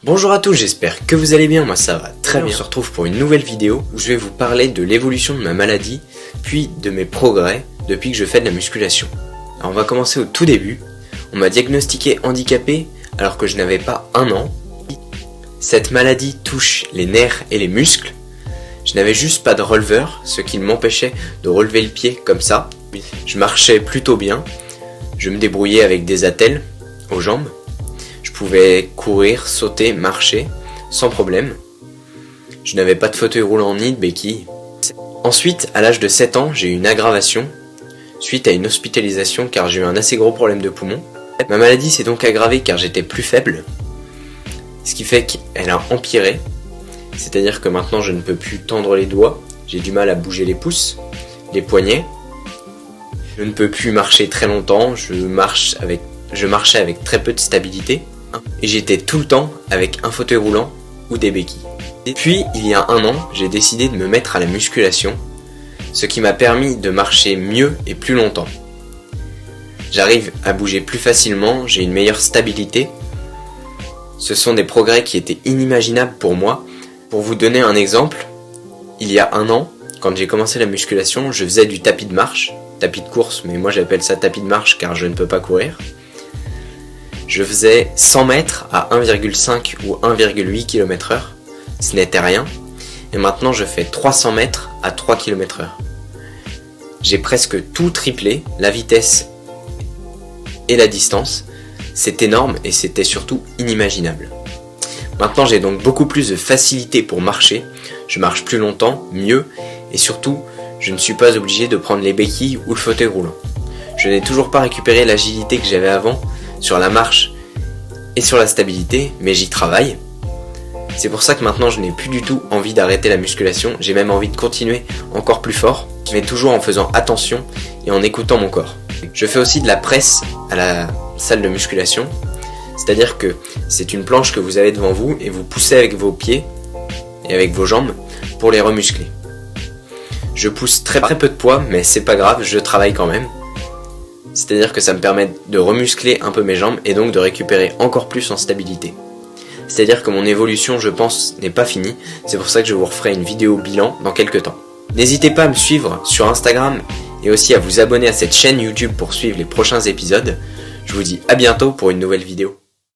Bonjour à tous, j'espère que vous allez bien, moi ça va très bien. On se retrouve pour une nouvelle vidéo où je vais vous parler de l'évolution de ma maladie, puis de mes progrès depuis que je fais de la musculation. Alors on va commencer au tout début. On m'a diagnostiqué handicapé alors que je n'avais pas 1 an. Cette maladie touche les nerfs et les muscles. Je n'avais juste pas de releveur, ce qui m'empêchait de relever le pied comme ça. Je marchais plutôt bien, je me débrouillais avec des attelles aux jambes. Je pouvais courir, sauter, marcher, sans problème. Je n'avais pas de fauteuil roulant ni de béquille. Ensuite, à l'âge de 7 ans, j'ai eu une aggravation, suite à une hospitalisation car j'ai eu un assez gros problème de poumon. Ma maladie s'est donc aggravée car j'étais plus faible, ce qui fait qu'elle a empiré. C'est-à-dire que maintenant je ne peux plus tendre les doigts, j'ai du mal à bouger les pouces, les poignets. Je ne peux plus marcher très longtemps, je marchais avec très peu de stabilité. Et j'étais tout le temps avec un fauteuil roulant ou des béquilles. Et puis, il y a 1 an, j'ai décidé de me mettre à la musculation, ce qui m'a permis de marcher mieux et plus longtemps. J'arrive à bouger plus facilement, j'ai une meilleure stabilité. Ce sont des progrès qui étaient inimaginables pour moi. Pour vous donner un exemple, il y a 1 an, quand j'ai commencé la musculation, je faisais du tapis de marche, tapis de course, mais moi j'appelle ça tapis de marche car je ne peux pas courir. Je faisais 100 mètres à 1,5 ou 1,8 km/h, ce n'était rien, et maintenant je fais 300 mètres à 3 km/h. J'ai presque tout triplé, la vitesse et la distance, c'est énorme et c'était surtout inimaginable. Maintenant j'ai donc beaucoup plus de facilité pour marcher, je marche plus longtemps, mieux, et surtout je ne suis pas obligé de prendre les béquilles ou le fauteuil roulant. Je n'ai toujours pas récupéré l'agilité que j'avais avant, sur la marche et sur la stabilité, mais j'y travaille. C'est pour ça que maintenant je n'ai plus du tout envie d'arrêter la musculation, j'ai même envie de continuer encore plus fort, mais toujours en faisant attention et en écoutant mon corps. Je fais aussi de la presse à la salle de musculation, c'est-à-dire que c'est une planche que vous avez devant vous et vous poussez avec vos pieds et avec vos jambes pour les remuscler. Je pousse très peu de poids, mais c'est pas grave, je travaille quand même. C'est-à-dire que ça me permet de remuscler un peu mes jambes et donc de récupérer encore plus en stabilité. C'est-à-dire que mon évolution, je pense, n'est pas finie. C'est pour ça que je vous referai une vidéo bilan dans quelques temps. N'hésitez pas à me suivre sur Instagram et aussi à vous abonner à cette chaîne YouTube pour suivre les prochains épisodes. Je vous dis à bientôt pour une nouvelle vidéo.